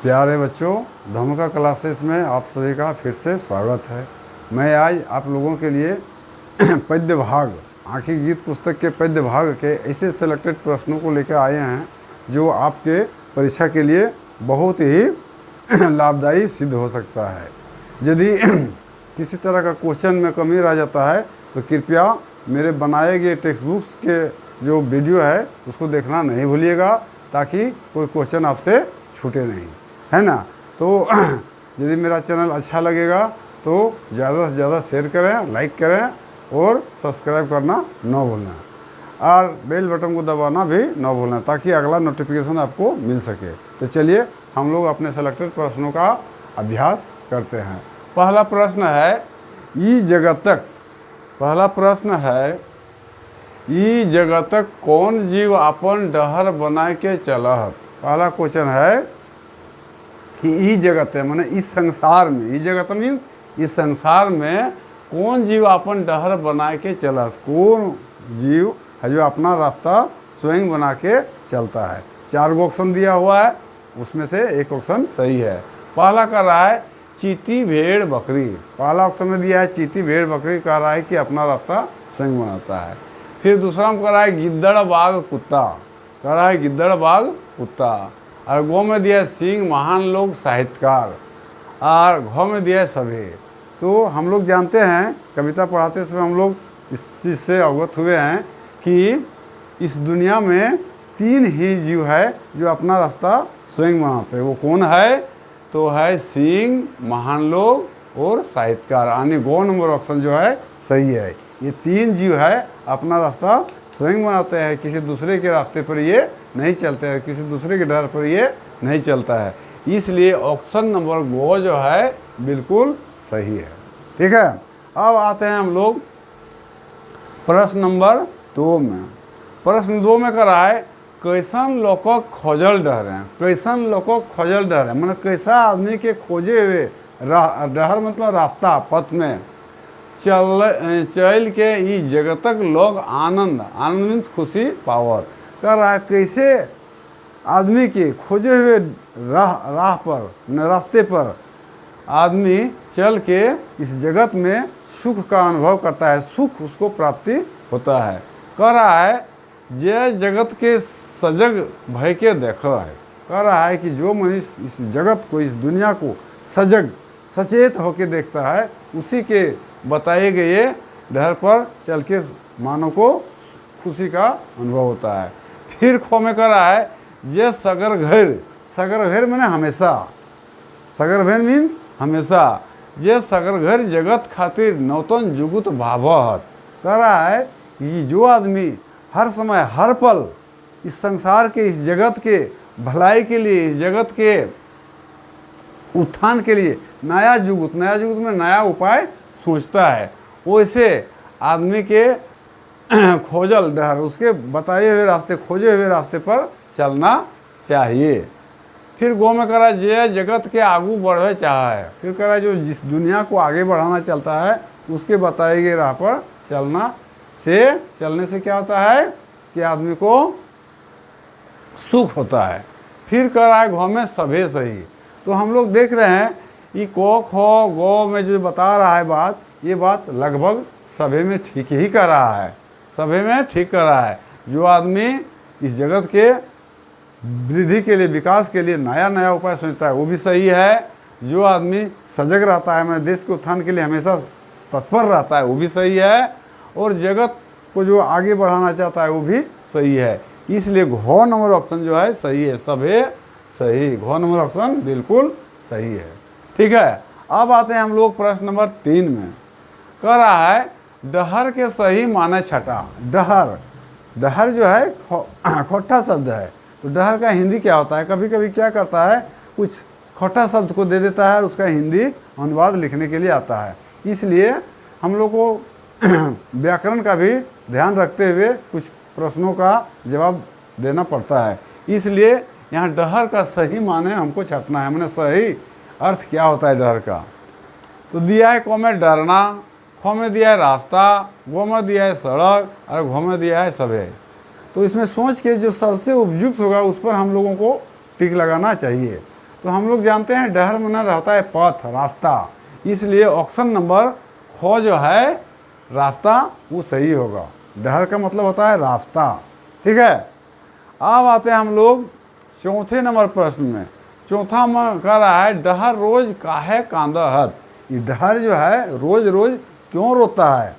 प्यारे बच्चों, धमाका क्लासेस में आप सभी का फिर से स्वागत है। मैं आज आप लोगों के लिए पद्य भाग आँखी गीत पुस्तक के पद्य भाग के ऐसे सेलेक्टेड प्रश्नों को लेकर आए हैं जो आपके परीक्षा के लिए बहुत ही लाभदायी सिद्ध हो सकता है। यदि किसी तरह का क्वेश्चन में कमी रह जाता है तो कृपया मेरे बनाए गए टेक्स्ट बुक्स के जो वीडियो है उसको देखना नहीं भूलिएगा, ताकि कोई क्वेश्चन आपसे छूटे नहीं, है ना। तो यदि मेरा चैनल अच्छा लगेगा तो ज़्यादा से ज़्यादा शेयर करें, लाइक करें और सब्सक्राइब करना न भूलना, और बेल बटन को दबाना भी न भूलना, ताकि अगला नोटिफिकेशन आपको मिल सके। तो चलिए हम लोग अपने सेलेक्टेड प्रश्नों का अभ्यास करते हैं। पहला प्रश्न है ई जगतक। पहला प्रश्न है ई जगतक कौन जीव अपन डहर बना के चलत। पहला क्वेश्चन है कि ई जगत है माने इस संसार में, ई जगत मीन इस संसार में कौन जीव अपन डहर बना के चलत। कौन जीव है जो अपना रास्ता स्वयं बना के चलता है। 4 ऑप्शन दिया हुआ है, उसमें से एक ऑप्शन सही है। पहला कह रहा है चींटी भेड़ बकरी। पहला ऑप्शन में दिया है चींटी भेड़ बकरी, कह रहा है कि अपना रास्ता स्वयं बनाता है। फिर दूसरा में कह रहा है गिद्दड़ बाघ कुत्ता, कह रहा है गिद्दड़ बाघ कुत्ता। और गौ में दिया है सिंह महान लोग साहित्यकार, और घ में दिया है सभी। तो हम लोग जानते हैं, कविता पढ़ाते समय हम लोग इस चीज़ से अवगत हुए हैं कि इस दुनिया में 3 ही जीव है जो अपना रास्ता स्वयं बनाते हैं। वो कौन है? तो है सिंह, महान लोग और साहित्यकार, यानी गौ नंबर ऑप्शन जो है सही है। ये 3 जीव है अपना रास्ता स्वयं बनाते हैं, किसी दूसरे के रास्ते पर ये नहीं चलते हैं, किसी दूसरे के डर पर ये नहीं चलता है। इसलिए ऑप्शन नंबर गो जो है बिल्कुल सही है। ठीक है, अब आते हैं हम लोग प्रश्न नंबर 2 में। प्रश्न 2 में कह रहा है कैसन लोग खोजल डहर है। कैसन लोग खोजल डहर है मतलब कैसा आदमी के खोजे हुए डहर मतलब रास्ता पथ में चल के ई जगतक लोग आनंद, आनंद मीन्स खुशी पावत। कह रहा है कैसे आदमी के खोजे हुए राह पर रास्ते पर आदमी चल के इस जगत में सुख का अनुभव करता है, सुख उसको प्राप्ति होता है। कह रहा है जे जगत के सजग भय के देखा है। कह रहा है कि जो मनुष्य इस जगत को, इस दुनिया को सजग सचेत होकर देखता है, उसी के बताए गए डर पर चल के मानव को खुशी का अनुभव होता है। फिर खो में कह रहा है जे सगर घर मैंने हमेशा, सगर घर मीन्स हमेशा, जे सगर घर जगत खातिर नौतन जुगुत भावत। कह रहा है कि जो आदमी हर समय हर पल इस संसार के, इस जगत के भलाई के लिए, इस जगत के उत्थान के लिए नया जुगुत में नया उपाय सोचता है, वैसे आदमी के खोजल डहर, उसके बताए हुए रास्ते, खोजे हुए रास्ते पर चलना चाहिए। फिर गो में कह रहा है जे जगत के आगू बढ़े चाहा है। फिर कह रहा है जो जिस दुनिया को आगे बढ़ाना चलता है उसके बताए गए राह पर चलने से क्या होता है कि आदमी को सुख होता है। फिर कह रहा है घो में सभे सही। तो हम लोग देख रहे हैं ये को खो गो में जो बता रहा है बात, ये बात लगभग सभी में ठीक ही कर रहा है, सभी में ठीक कर रहा है। जो आदमी इस जगत के वृद्धि के लिए, विकास के लिए नया नया उपाय सोचता है वो भी सही है। जो आदमी सजग रहता है, मैं देश के उत्थान के लिए हमेशा तत्पर रहता है, वो भी सही है। और जगत को जो आगे बढ़ाना चाहता है वो भी सही है। इसलिए घ नंबर ऑप्शन जो है सही है, सभी सही, घ नंबर ऑप्शन बिल्कुल सही है। ठीक है, अब आते हैं हम लोग प्रश्न नंबर 3 में। कह रहा है डहर के सही माने छटा। डहर जो है खोटा शब्द है, तो डहर का हिंदी क्या होता है? कभी कभी क्या करता है, कुछ खोटा शब्द को दे देता है, उसका हिंदी अनुवाद लिखने के लिए आता है। इसलिए हम लोग को व्याकरण का भी ध्यान रखते हुए कुछ प्रश्नों का जवाब देना पड़ता है। इसलिए यहाँ डहर का सही माने हमको छटना है, मैंने सही अर्थ क्या होता है डहर का। तो दिया है को में डरना, खो में दिया है रास्ता, गो में दिया है सड़क, और घो में दिया है सभे। तो इसमें सोच के जो सबसे उपयुक्त होगा उस पर हम लोगों को टिक लगाना चाहिए। तो हम लोग जानते हैं डहर माना रहता है पथ, रास्ता, इसलिए ऑप्शन नंबर ख जो है रास्ता वो सही होगा। डहर का मतलब होता है रास्ता। ठीक है, अब आते हैं हम लोग चौथे नंबर प्रश्न में। चौथा में कह रहा है डहर रोज काहे कांदहत। ये डहर जो है रोज रोज क्यों रोता है।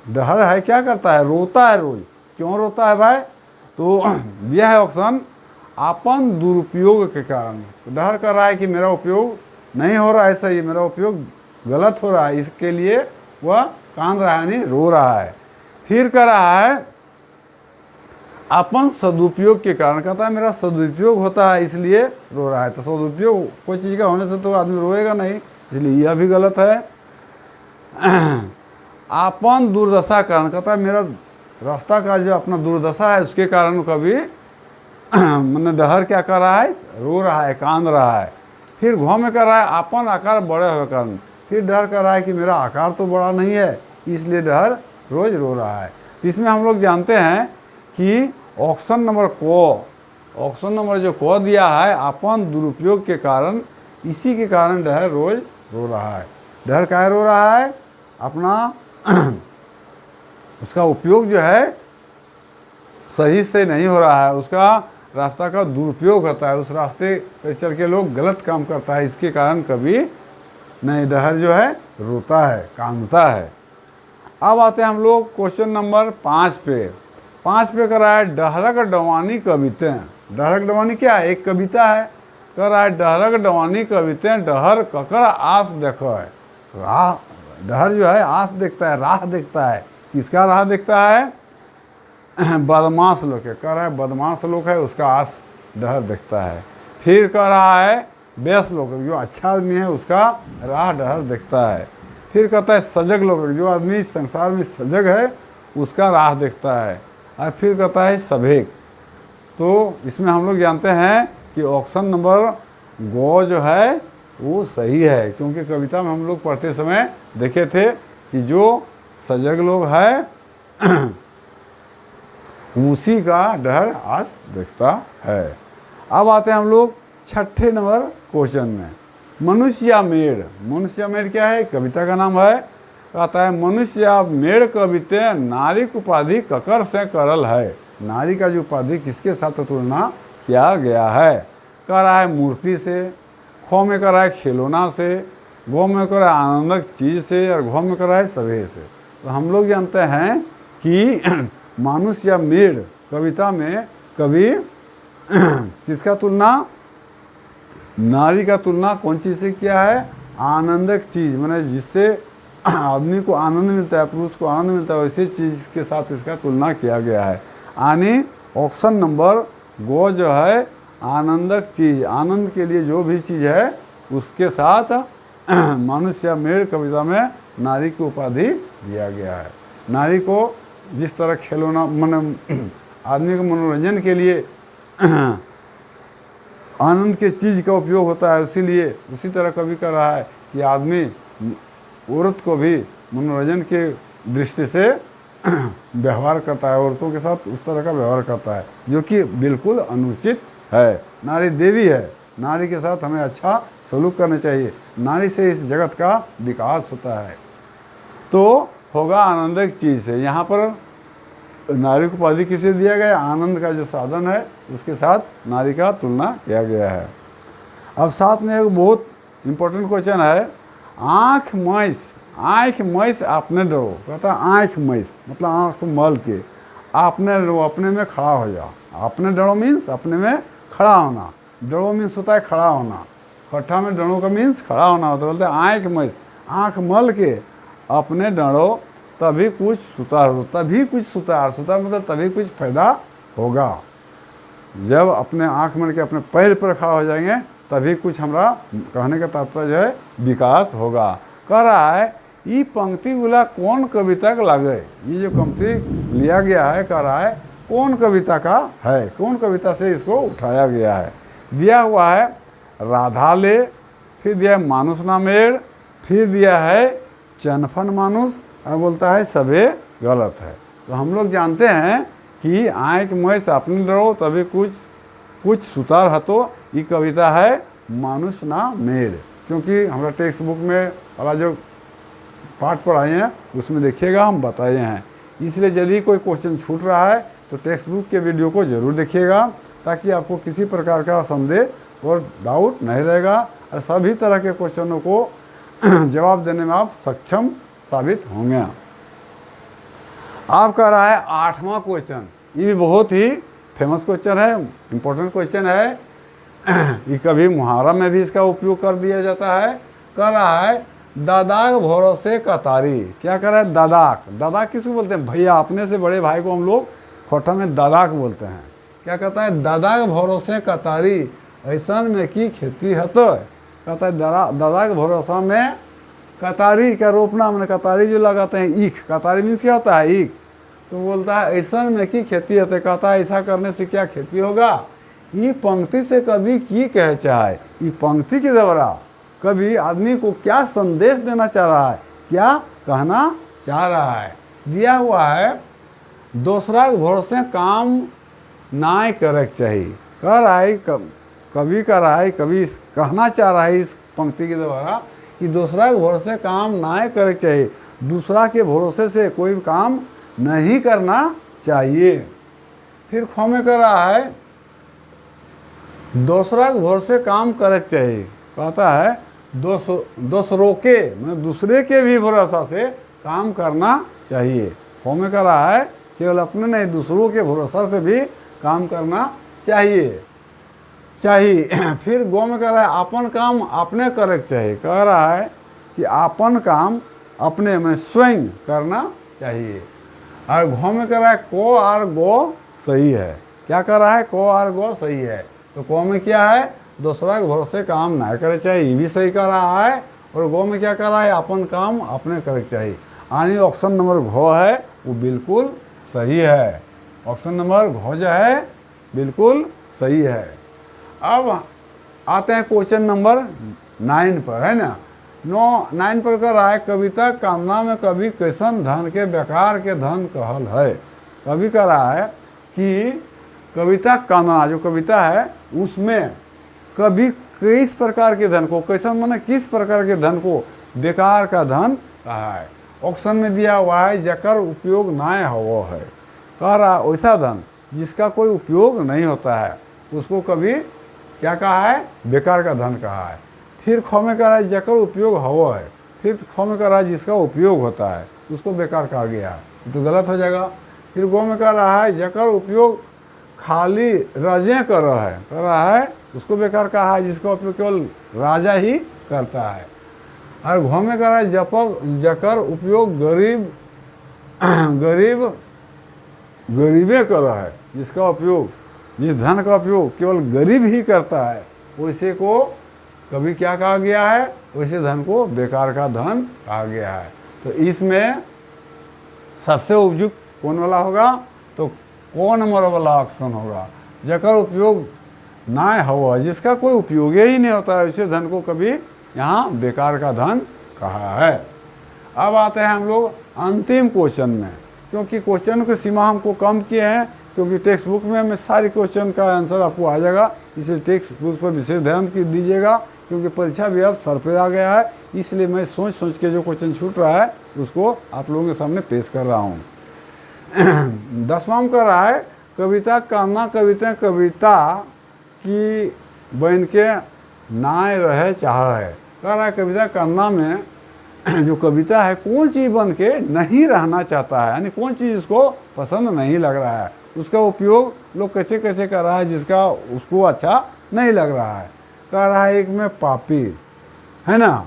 डहर है क्या करता है, रोता है रोज। क्यों रोता है भाई, तो दिया है ऑप्शन अपन दुरुपयोग के कारण। तो डहर कर रहा है कि मेरा उपयोग नहीं हो रहा है सही, मेरा उपयोग गलत हो रहा है, इसके लिए वह कांद रहा है, यानी रो रहा है। फिर कह रहा है अपन सदुपयोग के कारण, कहता है मेरा सदुपयोग होता है इसलिए रो रहा है। तो सदुपयोग कोई चीज़ का होने से तो आदमी रोएगा नहीं, इसलिए यह भी गलत है। अपन दुर्दशा कारण, कहता है मेरा रास्ता का जो अपना दुर्दशा है उसके कारण कभी मैंने डहर क्या कर रहा है, रो रहा है, कांद रहा है। फिर घाव में कर रहा है अपन आकार बड़े हुए कारण। फिर डहर कर रहा है कि मेरा आकार तो बड़ा नहीं है, इसलिए डहर रोज रो रहा है। तो इसमें हम लोग जानते हैं कि ऑप्शन नंबर को, ऑप्शन नंबर जो को दिया है अपन दुरुपयोग के कारण, इसी के कारण डहर रोज रो रहा है। डहर काहे रो रहा है, अपना उसका उपयोग जो है सही से नहीं हो रहा है, उसका रास्ता का दुरुपयोग होता है, उस रास्ते पे चल के लोग गलत काम करता है, इसके कारण कभी नहीं डहर जो है रोता है, कांदता है। अब आते हैं हम लोग क्वेश्चन नंबर 5 पे। 5 पे कर रहा है डहरक डवानी कवितें। डहरक डवानी क्या है, एक कविता है। कर रहा है डहरक डवानी कवितें डहर ककर आस देखो है। राह, डहर जो है आस देखता है, राह देखता है। किसका राह देखता है, बदमाश लोग के। कह रहा है बदमाश लोग है उसका आस डहर देखता है। फिर कह रहा है बेस लोग, जो अच्छा आदमी है उसका राह डहर देखता है। फिर कहता है सजग लोग, जो आदमी संसार में सजग है उसका राह देखता है। और फिर कहता है सभेक। तो इसमें हम लोग जानते हैं कि ऑप्शन नंबर गो जो है वो सही है, क्योंकि कविता में हम लोग पढ़ते समय देखे थे कि जो सजग लोग है उसी का डहर आस देखता है। अब आते हैं हम लोग छठे नंबर क्वेश्चन में। मनुष्य या मेड़। मनुष्य या मेड़ क्या है, कविता का नाम है। कहता है मनुष्य या मेड़ कविते नारी की उपाधि ककर से करल है। नारी का जो उपाधि किसके साथ तुलना किया गया है। कह रहा है मूर्ति से, खो में कह रहा है खिलौना से, गो में कह रहा है आनंदक चीज़ से, और घो में कह रहा है सभे से। तो हम लोग जानते हैं कि मानुष या मेड़ कविता में कभी किसका तुलना, नारी का तुलना कौन चीज़ से किया है, आनंदक चीज़, माने जिससे आदमी को आनंद मिलता है, पुरुष को आनंद मिलता है, वैसे चीज़ के साथ इसका तुलना किया गया है। यानी ऑप्शन नंबर गो जो है आनंदक चीज़, आनंद के लिए जो भी चीज़ है उसके साथ मनुष्य या मेड़ कविता में नारी की उपाधि दिया गया है। नारी को जिस तरह खिलौना मन आदमी के मनोरंजन के लिए आनंद के चीज़ का उपयोग होता है, इसीलिए उसी तरह कवि कर रहा है कि आदमी औरत को भी मनोरंजन के दृष्टि से व्यवहार करता है, औरतों के साथ उस तरह का व्यवहार करता है जो कि बिल्कुल अनुचित है। नारी देवी है, नारी के साथ हमें अच्छा सलूक करना चाहिए, नारी से इस जगत का विकास होता है। तो होगा आनंदक चीज़ से। यहाँ पर नारी को उपाधि किसे दिया गया, आनंद का जो साधन है उसके साथ नारी का तुलना किया गया है। अब साथ में एक बहुत इम्पोर्टेंट क्वेश्चन है, आँख मैस, आँख मैस आपने डरो। कहता है आँख मैस मतलब आँख को मल के आपने डरो, अपने में खड़ा हो जाओ। आपने डरो मीन्स अपने में खड़ा होना, डरो मीन्स होता है खड़ा होना, कट्ठा में डरो का मीन्स खड़ा होना होता है। बोलते हैं आँख मैस, आँख मल के अपने डरो तभी कुछ सुधार हो, तभी कुछ सुधार, सुधार मतलब तभी कुछ फायदा होगा। जब अपने आँख मल के अपने पैर पर खड़ा हो जाएंगे तभी कुछ हमारा कहने का तात्पर्य जो है विकास होगा। कह रहा है ये पंक्ति बोला कौन कविता का लगे, ये जो पंक्ति लिया गया है कह रहा है कौन कविता का है, कौन कविता से इसको उठाया गया है। दिया हुआ है राधा ले, फिर दिया है मानुष ना मेड़, फिर दिया है चनफन मानुष, और बोलता है सभे गलत है। तो हम लोग जानते हैं कि आँख मैस अपने डरो तभी कुछ सुतार हतो, ये कविता है मनुष्य ना मेड, क्योंकि हमारा टेक्स्ट बुक में वाला जो पाठ पढ़ाए हैं उसमें देखिएगा हम बताए हैं। इसलिए यदि कोई क्वेश्चन छूट रहा है तो टेक्स्ट बुक के वीडियो को ज़रूर देखिएगा, ताकि आपको किसी प्रकार का संदेह और डाउट नहीं रहेगा और सभी तरह के क्वेश्चनों को जवाब देने में आप सक्षम साबित होंगे। आप कह रहा है 8वां क्वेश्चन, ये भी बहुत ही फेमस क्वेश्चन है, इम्पोर्टेंट क्वेश्चन है। ये कभी मुहावरा में भी इसका उपयोग कर दिया जाता है। कह रहा है दादाक भरोसे कतारी। क्या कर रहा है? दादाक। दादाक किसको बोलते हैं? भैया, अपने से बड़े भाई को हम लोग खोटा में दादाक बोलते हैं। क्या कहता है? दादाक भरोसे कतारी ऐसन में की खेती हतो। कहता है दादाक भरोसा में कतारी का रोपना, मैंने कतारी जो लगाते हैं ईख, कतारी मीन्स क्या होता है? ईख। तो बोलता है ऐसा में की खेती होते। कहता है ऐसा करने से क्या खेती होगा? ये पंक्ति से कभी की कह चाहे, ये पंक्ति के द्वारा कभी आदमी को क्या संदेश देना चाह रहा है, क्या कहना चाह रहा है? दिया हुआ है दूसरा के भरोसे काम ना करे चाहिए। कह रहा है कभी कह रहा है, कभी कहना चाह रहा है इस पंक्ति के द्वारा कि दूसरा के भरोसे काम ना करे चाहिए, दूसरा के भरोसे से कोई काम नहीं करना चाहिए। फिर ख में कर रहा है दूसरा के भरोसे काम करे चाहिए। कहता है दूसरों के, मतलब दूसरे के भी भरोसा से काम करना चाहिए। ख में कर रहा है केवल अपने नहीं, दूसरों के भरोसा से भी काम करना चाहिए। फिर गो में कह रहा है अपन काम अपने करे चाहिए। कह रहा है कि अपन काम अपने में स्वयं करना चाहिए। और घो में कह रहा है को और गो सही है। क्या कर रहा है? को और गो सही है। तो को में क्या है? दूसरा के भरोसे काम ना करे चाहिए, ये भी सही कर रहा है। और गो में क्या कर रहा है? अपन काम अपने करे चाहिए। यानी ऑप्शन नंबर घो है वो बिल्कुल सही है। ऑप्शन नंबर घो जो है बिल्कुल सही है। अब आते हैं क्वेश्चन नंबर 9 पर, है ना। 9 पर कर रहा है कविता कामना में कभी कैसन धन के बेकार के धन कहल है। कभी कह रहा है कि कविता कामना जो कविता है उसमें कभी किस प्रकार के धन को, कैसन माने किस प्रकार के धन को बेकार का धन कहा है। ऑप्शन में दिया हुआ है जकर उपयोग ना हो है। कह रहा है वैसा धन जिसका कोई उपयोग नहीं होता है उसको कभी क्या कहा है? बेकार का धन कहा है। फिर ख में कह रहा है जकर उपयोग हो है। फिर ख में कह रहा है जिसका उपयोग होता है उसको बेकार कहा गया है, तो गलत हो जाएगा। फिर गो में कह रहा है जकर उपयोग खाली रजे कर रहा है उसको बेकार कहा है, जिसका उपयोग केवल राजा ही करता है। और घ में कह रहा है जकर उपयोग गरीबे कर रहा है, जिसका उपयोग, जिस धन का उपयोग केवल गरीब ही करता है वैसे को कभी क्या कहा गया है? वैसे धन को बेकार का धन कहा गया है। तो इसमें सबसे उपयुक्त कौन वाला होगा? तो कौन नंबर वाला ऑप्शन होगा? जकर उपयोग ना हो, जिसका कोई उपयोग ही नहीं होता है वैसे धन को कभी यहाँ बेकार का धन कहा है। अब आते हैं हम लोग अंतिम क्वेश्चन में, क्योंकि क्वेश्चन की सीमा हमको कम किए हैं, क्योंकि टेक्स्ट बुक में हमें सारे क्वेश्चन का आंसर आपको आ जाएगा। इसलिए टेक्स्ट बुक पर विशेष ध्यान दीजिएगा, क्योंकि परीक्षा भी अब सर पे आ गया है। इसलिए मैं सोच के जो क्वेश्चन छूट रहा है उसको आप लोगों के सामने पेश कर रहा हूँ। 10वां कर रहा है कविता कहना कविता की बन के नाय रहे चाह है। कह रहा है कविता करना में जो कविता है कौन चीज़ बन के नहीं रहना चाहता है, यानी कौन चीज़ उसको पसंद नहीं लग रहा है, उसका उपयोग लोग कैसे कैसे कर रहा है जिसका उसको अच्छा नहीं लग रहा है। कह रहा है एक में पापी, है ना,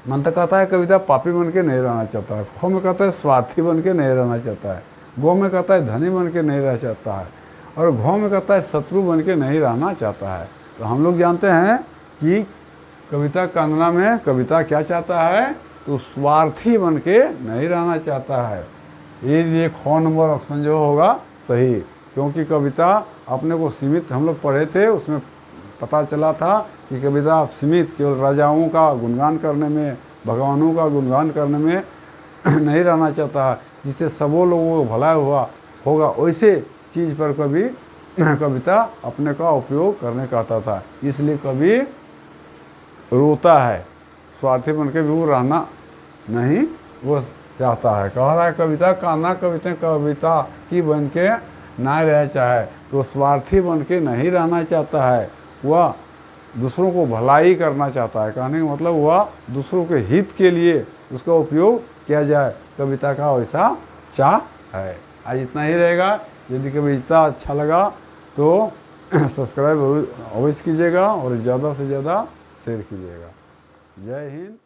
मन तो कहता है कविता पापी बन के नहीं रहना चाहता है। ख में कहता है स्वार्थी बन के नहीं रहना चाहता है। गो में कहता है धनी बन के नहीं रह चाहता है। और घ में कहता है शत्रु बन के नहीं रहना चाहता है। तो हम लोग जानते हैं कि कविता कांगना में कविता क्या चाहता है? तो स्वार्थी बन के नहीं रहना चाहता है। ये ख नंबर ऑप्शन जो होगा सही, क्योंकि कविता अपने को सीमित, हम लोग पढ़े थे उसमें पता चला था कि कविता सीमित केवल राजाओं का गुणगान करने में, भगवानों का गुणगान करने में नहीं रहना चाहता है, जिससे सबों लोगों को भला हुआ होगा, वैसे चीज़ पर कभी कविता अपने का उपयोग करने कहता था। इसलिए कभी रोता है, स्वार्थी बन के भी वो रहना नहीं वो चाहता है। कह रहा है कविता काना कविता कविता की बन के ना रह चाहे, तो स्वार्थी बन के नहीं रहना चाहता है, वह दूसरों को भलाई करना चाहता है। कहने का मतलब वह दूसरों के हित के लिए उसका उपयोग किया जाए, कविता का वैसा चाह है। आज इतना ही रहेगा। यदि कविता अच्छा लगा तो सब्सक्राइब अवश्य कीजिएगा और ज़्यादा से ज़्यादा शेयर कीजिएगा। जय हिंद।